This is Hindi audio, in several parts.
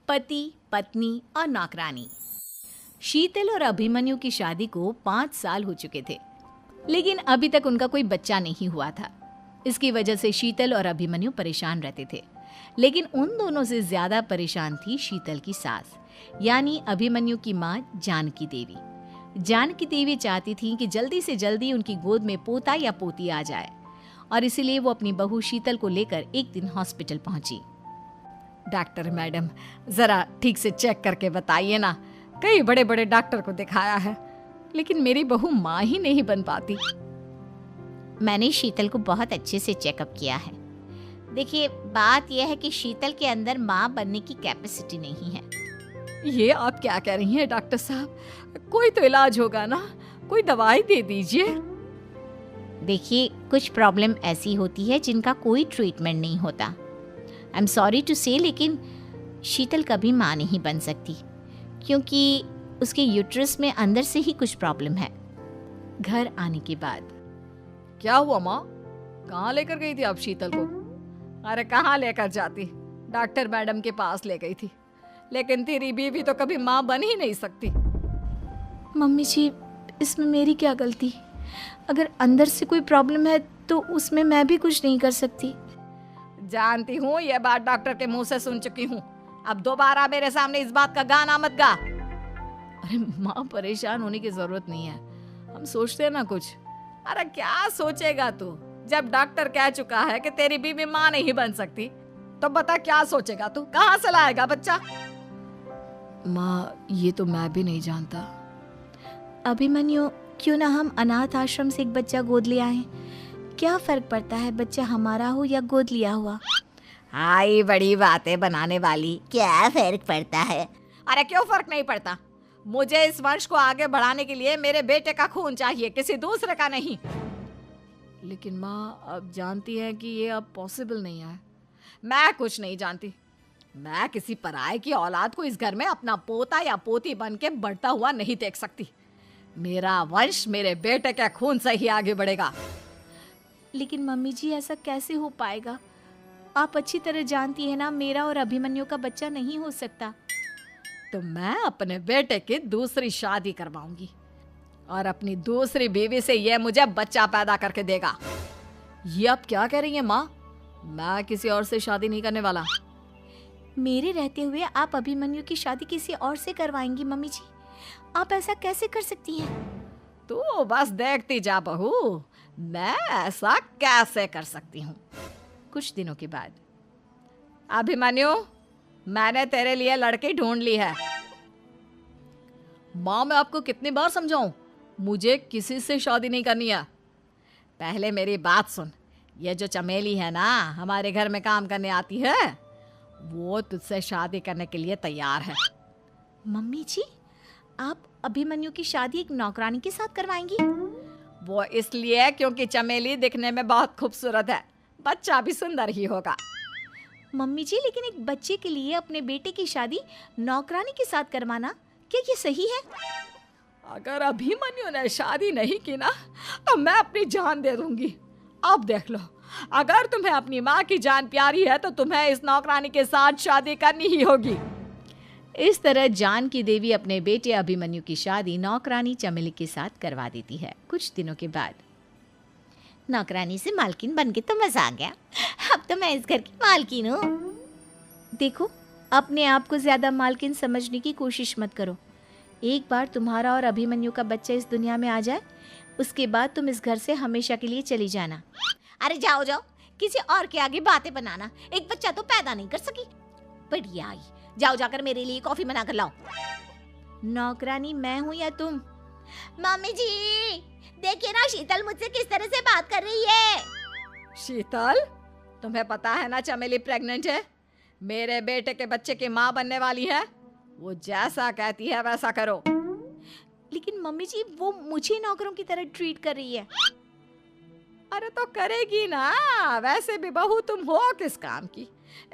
पति, पत्नी और नौकरानी। शीतल और अभिमन्यु की शादी को 5 साल हो चुके थे, लेकिन अभी तक उनका कोई बच्चा नहीं हुआ था। इसकी वजह से शीतल और अभिमन्यु परेशान रहते थे, लेकिन उन दोनों से ज्यादा परेशान थी शीतल की सास, यानी अभिमन्यु की माँ जानकी देवी। जानकी देवी चाहती थी कि जल्दी से जल्दी उनकी गोद में पोता या पोती आ जाए, और इसीलिए वो अपनी बहू शीतल को लेकर एक दिन हॉस्पिटल पहुंची। डॉक्टर मैडम, जरा ठीक से चेक करके बताइए ना। कई बड़े बड़े डॉक्टर को दिखाया है, लेकिन मेरी बहू माँ ही नहीं बन पाती। मैंने शीतल को बहुत अच्छे से चेकअप किया है। देखिए, बात यह है कि शीतल के अंदर माँ बनने की कैपेसिटी नहीं है। ये आप क्या कह रही हैं डॉक्टर साहब? कोई तो इलाज होगा ना, कोई दवाई दे दीजिए। देखिए, कुछ प्रॉब्लम ऐसी होती है जिनका कोई ट्रीटमेंट नहीं होता। आई एम सॉरी टू से, लेकिन शीतल कभी माँ नहीं बन सकती, क्योंकि उसके यूट्रस में अंदर से ही कुछ प्रॉब्लम है। घर आने के बाद क्या हुआ माँ? कहाँ लेकर गई थी आप शीतल को? अरे कहाँ लेकर जाती, डॉक्टर मैडम के पास ले गई थी, लेकिन तेरी बीवी तो कभी माँ बन ही नहीं सकती। मम्मी जी, इसमें मेरी क्या गलती? अगर अंदर से कोई प्रॉब्लम है तो उसमें मैं भी कुछ नहीं कर सकती। जानती हूँ, ये बात डॉक्टर के मुंह से सुन चुकी हूँ। अब दोबारा मेरे सामने इस बात का गाना मत गा। अरे माँ, परेशान होने की जरूरत नहीं है, हम सोचते हैं ना कुछ। अरे क्या सोचेगा तू? जब डॉक्टर कह चुका है कि तेरी बीवी माँ नहीं बन सकती, तो बता क्या सोचेगा तू? कहाँ से लाएगा बच्चा? माँ, ये तो मैं भी नहीं जानता। अभिमन्यु, क्यों ना हम अनाथ आश्रम से एक बच्चा गोद ले आए? क्या फर्क पड़ता है बच्चा हमारा हो या गोद लिया हुआ? हाय, बड़ी बातें बनाने वाली। क्या फर्क पड़ता है? अरे क्यों फर्क नहीं पड़ता? मुझे इस वंश को आगे बढ़ाने के लिए मेरे बेटे का खून चाहिए, किसी दूसरे का नहीं। लेकिन माँ, आप जानती हैं कि ये अब पॉसिबल नहीं है। मैं कुछ नहीं जानती। मैं किसी पराये की औलाद को इस घर में अपना पोता या पोती बन के बढ़ता हुआ नहीं देख सकती। मेरा वंश मेरे बेटे के खून से ही आगे बढ़ेगा। लेकिन मम्मी जी, ऐसा कैसे हो पाएगा? आप अच्छी तरह जानती है ना, मेरा और अभिमन्यु का बच्चा नहीं हो सकता। तो मैं अपने बेटे की दूसरी शादी करवाऊंगी, और अपनी दूसरी बीवी से ये मुझे बच्चा पैदा करके देगा। ये आप क्या कह रही हैं माँ? मैं किसी और से शादी नहीं करने वाला। मेरे रहते हुए आप अभिमन्यु की शादी किसी और से करवाएंगी? मम्मी जी, आप ऐसा कैसे कर सकती हैं? तू बस देखती जा बहू, मैं ऐसा कैसे कर सकती हूँ। कुछ दिनों के बाद, अभिमन्यु, मैंने तेरे लिए लड़की ढूंढ ली है। माँ, मैं आपको कितनी बार समझाऊं, मुझे किसी से शादी नहीं करनी है। पहले मेरी बात सुन। ये जो चमेली है ना, हमारे घर में काम करने आती है, वो तुझसे शादी करने के लिए तैयार है। मम्मी जी, आप अभिमन्यु की शादी एक नौकरानी के साथ करवाएंगी? वो इसलिए क्योंकि चमेली दिखने में बहुत खूबसूरत है, बच्चा भी सुंदर ही होगा। मम्मी जी, लेकिन एक बच्चे के लिए अपने बेटे की शादी नौकरानी के साथ करवाना, क्या ये सही है? अगर अभिमन्यु ने शादी नहीं की ना, तो मैं अपनी जान दे दूंगी। अब देख लो, अगर तुम्हें अपनी माँ की जान प्यारी है तो तुम्हें इस नौकरानी के साथ शादी करनी ही होगी। इस तरह जानकी देवी अपने बेटे अभिमन्यु की शादी नौकरानी चमेली के साथ करवा देती है। कुछ दिनों के बाद, नौकरानी से मालकिन बन के तो मजा आ गया। अब तो मैं इस घर की मालकिन हूँ। देखो, अपने आप को ज्यादा मालकिन समझने की कोशिश मत करो। एक बार तुम्हारा और अभिमन्यु का बच्चा इस दुनिया में आ जाए, उसके बाद तुम इस घर से हमेशा के लिए चली जाना। अरे जाओ जाओ, किसी और के आगे बातें बनाना। एक बच्चा तो पैदा नहीं कर सकी, बढ़िया आई। जाओ, जाकर मेरे लिए कॉफी बना कर लाओ। नौकरानी मैं हूँ या तुम? मम्मी जी, देखिए ना शीतल मुझसे किस तरह से बात कर रही है। शीतल, तुम्हें पता है ना चमेली प्रेग्नेंट है, मेरे बेटे के बच्चे की माँ बनने वाली है। वो जैसा कहती है वैसा करो। लेकिन मम्मी जी, वो मुझे नौकरों की तरह ट्रीट कर रही है। अरे तो करेगी ना, वैसे भी बहू तुम हो किस काम की?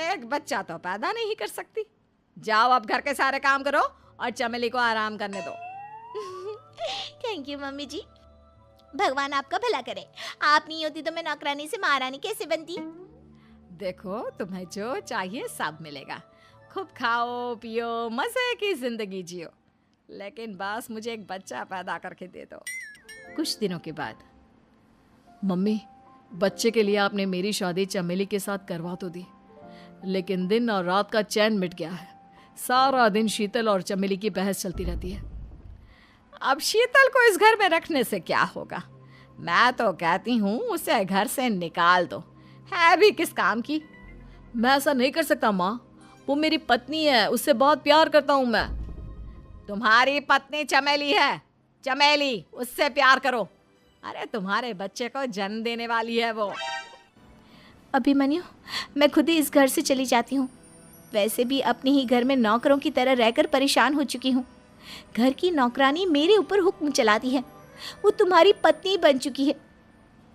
एक बच्चा तो पैदा नहीं कर सकती। जाओ, अब घर के सारे काम करो और चमेली को आराम करने दो। थैंक यू मम्मी जी, भगवान आपका भला करे। आप नहीं होती तो मैं नौकरानी से महारानी कैसे बनती? देखो, तुम्हें जो चाहिए सब मिलेगा, खूब खाओ पियो, मजे की जिंदगी जियो, लेकिन बस मुझे एक बच्चा पैदा करके दे दो। कुछ दिनों के बाद, मम्मी, बच्चे के लिए आपने मेरी शादी चमेली के साथ करवा तो दी, लेकिन दिन और रात का चैन मिट गया है। सारा दिन शीतल और चमेली की बहस चलती रहती है। अब शीतल को इस घर में रखने से क्या होगा? मैं तो कहती हूँ उसे घर से निकाल दो, है भी किस काम की। मैं ऐसा नहीं कर सकता माँ, वो मेरी पत्नी है, उससे बहुत प्यार करता हूँ मैं। तुम्हारी पत्नी चमेली है, चमेली, उससे प्यार करो। अरे तुम्हारे बच्चे को जन्म देने वाली है वो। अभिमन्यु, मैं खुद ही इस घर से चली जाती हूँ। वैसे भी अपने ही घर में नौकरों की तरह रहकर परेशान हो चुकी हूँ। घर की नौकरानी मेरे ऊपर हुक्म चलाती है, वो तुम्हारी पत्नी बन चुकी है।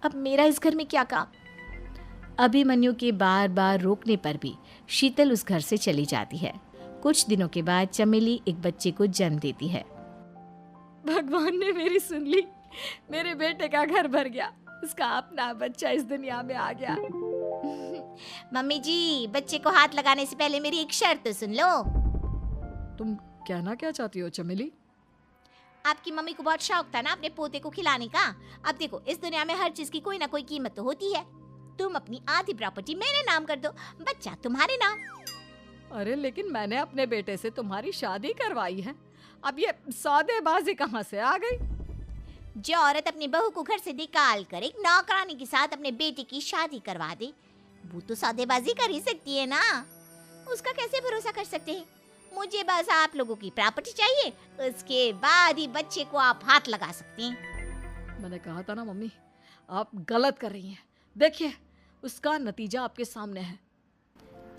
अब मेरा इस घर में क्या काम? अभिमन्यु के बार बार रोकने पर भी शीतल उस घर से चली जाती है। कुछ दिनों के बाद चमेली एक बच्चे को जन्म देती है। भगवान ने मेरी सुन ली, मेरे बेटे का घर भर गया, उसका अपना बच्चा इस दुनिया में आ गया। मम्मी जी, बच्चे को हाथ लगाने से पहले मेरी एक शर्त तो सुन लो। तुम कहना क्या चाहती हो चमेली? आपकी मम्मी को बहुत शौक था ना अपने पोते को खिलाने का। अब देखो, इस दुनिया में हर चीज की कोई ना कोई कीमत तो होती है। तुम अपनी आधी प्रॉपर्टी मेरे नाम कर दो, बच्चा तुम्हारे नाम। अरे लेकिन मैंने अपने बेटे से तुम्हारी शादी करवाई है, अब ये सौदेबाजी कहाँ से आ गई? जो औरत अपनी बहू को घर से निकाल कर एक नौकरानी के साथ अपने बेटे की शादी करवा दे, वो तो सौदेबाजी कर ही सकती है ना। उसका कैसे भरोसा कर सकते हैं? मुझे बस आप लोगों की प्रॉपर्टी चाहिए, उसके बाद ही बच्चे को आप हाथ लगा सकते हैं। मैंने कहा था ना मम्मी, आप गलत कर रही हैं। देखिए, उसका नतीजा आपके सामने है।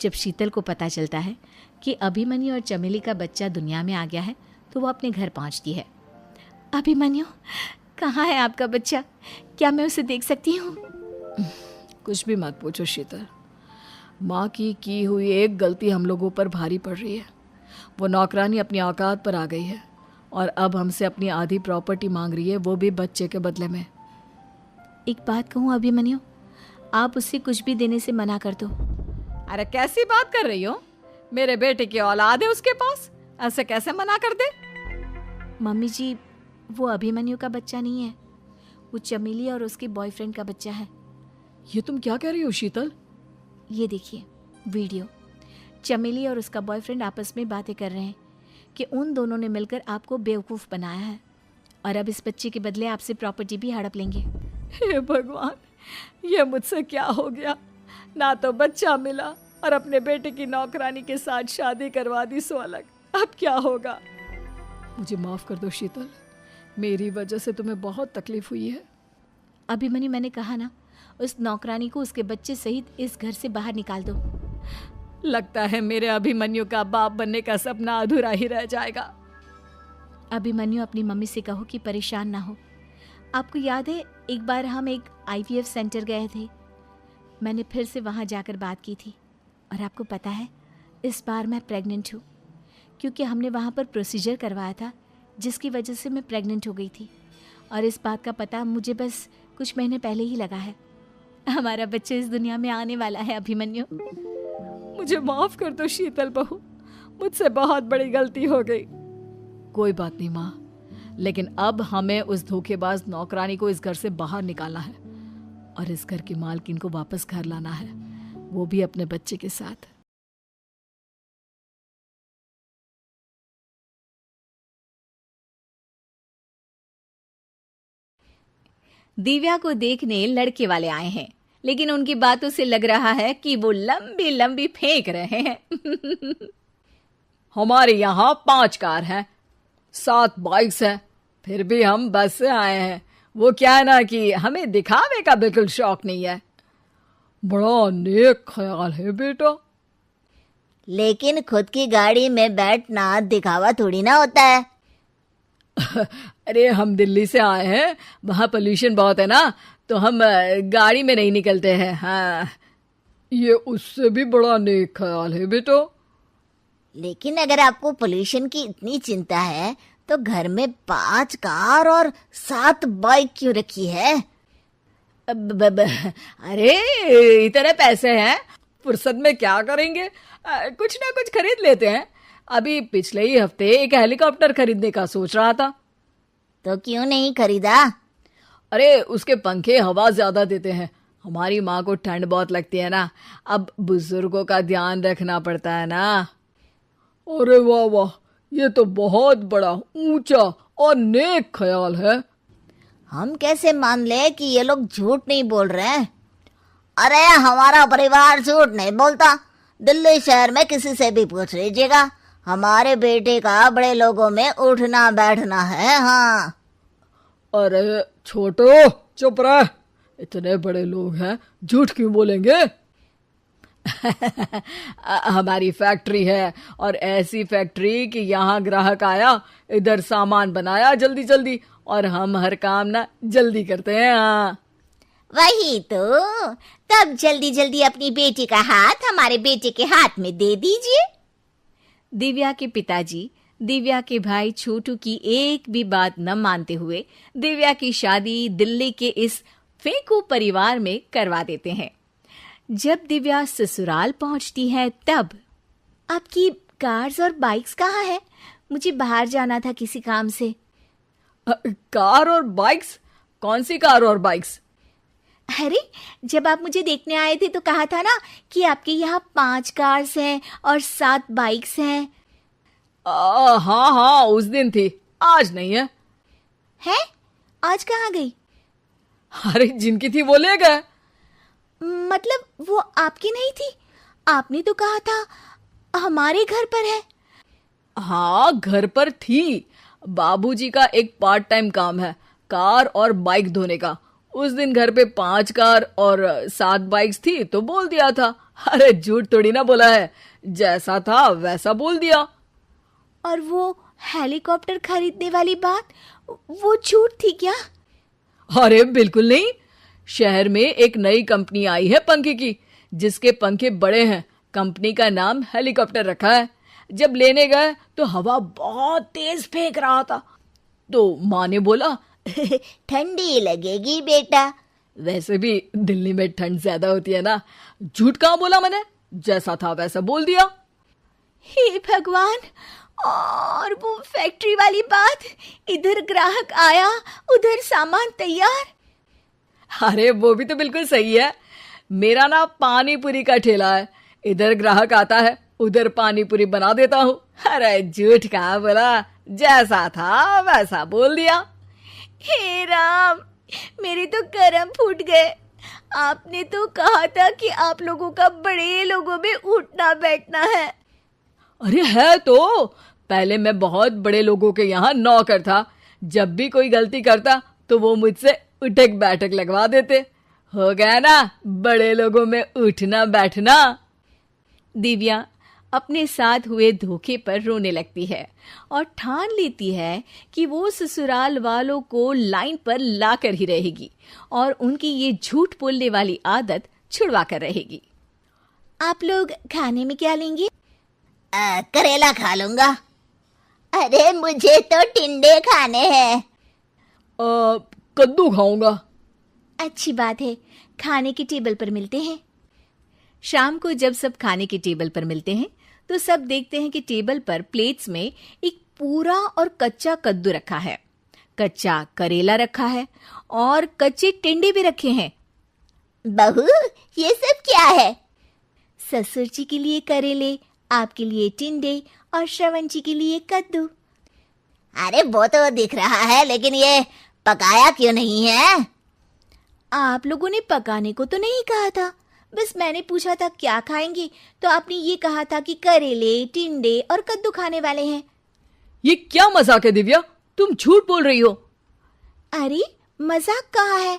जब शीतल को पता चलता है कि अभिमन्यु और चमेली का बच्चा दुनिया में आ गया है, तो वो अपने घर पहुंचती है। अभिमन्यु, कहाँ है आपका बच्चा? क्या मैं उसे देख सकती हूँ? कुछ भी मत पूछो शीतल, माँ की हुई एक गलती हम लोगों पर भारी पड़ रही है। वो नौकरानी अपनी औकात पर आ गई है और अब हमसे अपनी आधी प्रॉपर्टी मांग रही है, वो भी बच्चे के बदले में। एक बात कहूँ अभिमन्यु, आप उससे कुछ भी देने से मना कर दो। अरे कैसी बात कर रही हो? मेरे बेटे की औलाद है उसके पास, ऐसे कैसे मना कर दे? मम्मी जी, वो अभिमन्यु का बच्चा नहीं है, वो चमेली और उसके बॉयफ्रेंड का बच्चा है। ये तुम क्या कह रही हो शीतल? ये देखिए वीडियो, चमेली और उसका बॉयफ्रेंड आपस में बातें कर रहे हैं कि उन दोनों ने मिलकर आपको बेवकूफ़ बनाया है और अब इस बच्चे के बदले आपसे प्रॉपर्टी भी हड़प लेंगे। हे भगवान, ये मुझसे क्या हो गया? ना तो बच्चा मिला और अपने बेटे की नौकरानी के साथ शादी करवा दी सो अलग। अब क्या होगा? मुझे माफ़ कर दो शीतल, मेरी वजह से तुम्हें बहुत तकलीफ हुई है। अभिमन्यु, मैंने कहा ना, उस नौकरानी को उसके बच्चे सहित इस घर से बाहर निकाल दो। लगता है मेरे अभिमन्यु का बाप बनने का सपना अधूरा ही रह जाएगा। अभिमन्यु, अपनी मम्मी से कहो कि परेशान ना हो। आपको याद है एक बार हम एक IVF सेंटर गए थे, मैंने फिर से वहाँ जाकर बात की थी और आपको पता है इस बार मैं प्रेग्नेंट हूँ, क्योंकि हमने वहाँ पर प्रोसीजर करवाया था जिसकी वजह से मैं प्रेग्नेंट हो गई थी और इस बात का पता मुझे बस कुछ महीने पहले ही लगा है। हमारा बच्चा इस दुनिया में आने वाला है अभिमन्यु। मुझे माफ कर दो शीतल बहू, मुझसे बहुत बड़ी गलती हो गई। कोई बात नहीं माँ, लेकिन अब हमें उस धोखेबाज नौकरानी को इस घर से बाहर निकालना है और इस घर की मालकिन को वापस घर लाना है, वो भी अपने बच्चे के साथ। दिव्या को देखने लड़के वाले आए हैं, लेकिन उनकी बातों से लग रहा है कि वो लंबी लंबी फेंक रहे हैं। हमारे यहाँ 5 कार हैं, 7 बाइक्स हैं, फिर भी हम बस से आए हैं। वो क्या है ना कि हमें दिखावे का बिल्कुल शौक नहीं है। बड़ा नेक ख्याल है बेटा। लेकिन खुद की गाड़ी में बैठना दिखावा थोड़ी ना होता है। अरे हम दिल्ली से आए हैं, वहाँ पोल्यूशन बहुत है ना, तो हम गाड़ी में नहीं निकलते हैं। हाँ, ये उससे भी बड़ा नेक ख्याल है बेटा। लेकिन अगर आपको पोल्यूशन की इतनी चिंता है तो घर में 5 कार और 7 बाइक क्यों रखी है? अरे इतने पैसे हैं, फुर्सत में क्या करेंगे, कुछ ना कुछ खरीद लेते हैं। अभी पिछले ही हफ्ते एक हेलीकॉप्टर खरीदने का सोच रहा था। तो क्यों नहीं खरीदा? अरे उसके पंखे हवा ज्यादा देते हैं, हमारी माँ को ठंड बहुत लगती है ना, अब बुजुर्गों का ध्यान रखना पड़ता है ना। अरे वाह वाह, ये तो बहुत बड़ा, ऊंचा और नेक ख्याल है। हम कैसे मान ले कि ये लोग झूठ नहीं बोल रहे हैं? अरे हमारा परिवार झूठ नहीं बोलता। दिल्ली शहर में किसी से भी पूछ लीजिएगा, हमारे बेटे का बड़े लोगों में उठना बैठना है। हाँ। अरे छोटो चुप रह, इतने बड़े लोग हैं, झूठ क्यों बोलेंगे? हमारी फैक्ट्री है, और ऐसी फैक्ट्री कि यहाँ ग्राहक आया, इधर सामान बनाया जल्दी जल्दी, और हम हर काम ना जल्दी करते हैं। हाँ वही तो, तब जल्दी जल्दी अपनी बेटी का हाथ हमारे बेटे के हाथ में दे दीजिए। दिव्या के पिताजी दिव्या के भाई छोटू की एक भी बात न मानते हुए दिव्या की शादी दिल्ली के इस फेंकू परिवार में करवा देते हैं। जब दिव्या ससुराल पहुंचती है तब आपकी कार्स और बाइक्स कहाँ है? मुझे बाहर जाना था किसी काम से। कार और बाइक्स? कौन सी कार और बाइक्स? अरे जब आप मुझे देखने आए थे तो कहा था ना कि आपके यहाँ 5 कार्स हैं और 7 बाइक्स हैं। हाँ हाँ, उस दिन थी, आज नहीं है। है? आज कहाँ गई? अरे जिनकी थी वो ले गए। मतलब वो आपकी नहीं थी? आपने तो कहा था हमारे घर पर है। हाँ घर पर थी, बाबूजी का एक पार्ट टाइम काम है कार और बाइक धोने का। उस दिन घर पे 5 कार और 7 बाइक्स थी तो बोल दिया था। अरे झूठ थोड़ी ना बोला है, जैसा था वैसा बोल दिया। और वो हेलीकॉप्टर खरीदने वाली बात, वो झूठ थी क्या? अरे बिल्कुल नहीं, शहर में एक नई कंपनी आई है पंखे की, जिसके पंखे बड़े हैं। कंपनी का नाम हेलीकॉप्टर रखा है। जब लेने गए तो हवा बहुत तेज फेंक रहा था, तो माँ ने बोला ठंडी लगेगी बेटा। वैसे भी दिल्ली में ठंड ज्यादा होती है ना। झूठ कहाँ बोला मैंने, जैसा था वैसा बोल दिया। हे भगवान, और वो फैक्ट्री वाली बात, इधर ग्राहक आया उधर सामान तैयार। अरे वो भी तो बिल्कुल सही है। मेरा ना पानी पूरी का ठेला है, इधर ग्राहक आता है उधर पानी पूरी बना देता हूँ। अरे झूठ कहाँ बोला, जैसा था वैसा बोल दिया। हे राम, मेरे तो कर्म फूट गए। आपने तो कहा था कि आप लोगों का बड़े लोगों में उठना बैठना है। अरे है तो, पहले मैं बहुत बड़े लोगों के यहाँ नौकर था। जब भी कोई गलती करता तो वो मुझसे उठक बैठक लगवा देते। हो गया ना बड़े लोगों में उठना बैठना। दिव्या अपने साथ हुए धोखे पर रोने लगती है और ठान लेती है कि वो ससुराल वालों को लाइन पर लाकर ही रहेगी और उनकी ये झूठ बोलने वाली आदत छुड़वा कर रहेगी। आप लोग खाने में क्या लेंगे? करेला खा लूंगा। अरे मुझे तो टिंडे खाने हैं। कद्दू खाऊंगा। अच्छी बात है, खाने की टेबल पर मिलते हैं। शाम को जब सब खाने की टेबल पर मिलते हैं तो सब देखते हैं कि टेबल पर प्लेट्स में एक पूरा और कच्चा कद्दू रखा है, कच्चा करेला रखा है और कच्चे टिंडे भी रखे हैं। बहू, ये सब क्या है? ससुर जी के लिए करेले, आपके लिए टिंडे और श्रवण जी के लिए कद्दू। अरे वो तो दिख रहा है, लेकिन ये पकाया क्यों नहीं है? आप लोगों ने पकाने को तो नहीं कहा था, बस मैंने पूछा था क्या खाएंगे, तो आपने ये कहा था कि करेले, टिंडे और कद्दू खाने वाले हैं। ये क्या मजाक है दिव्या, तुम झूठ बोल रही हो। अरे मजाक कहाँ है,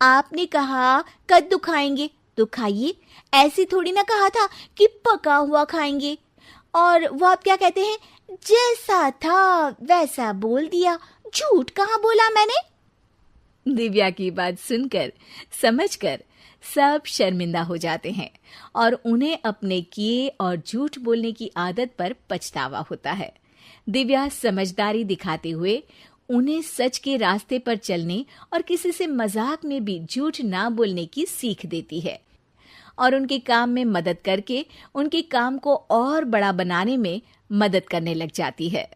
आपने कहा कद्दू खाएंगे तो खाइए, ऐसे थोड़ी ना कहा था कि पका हुआ खाएंगे। और वो आप क्या कहते हैं, जैसा था वैसा बोल दिया। झूठ कहाँ बोला मैंने? दिव्या की बात सुनकर समझकर सब शर्मिंदा हो जाते हैं और उन्हें अपने किए और झूठ बोलने की आदत पर पछतावा होता है। दिव्या समझदारी दिखाते हुए उन्हें सच के रास्ते पर चलने और किसी से मजाक में भी झूठ ना बोलने की सीख देती है और उनके काम में मदद करके उनके काम को और बड़ा बनाने में मदद करने लग जाती है।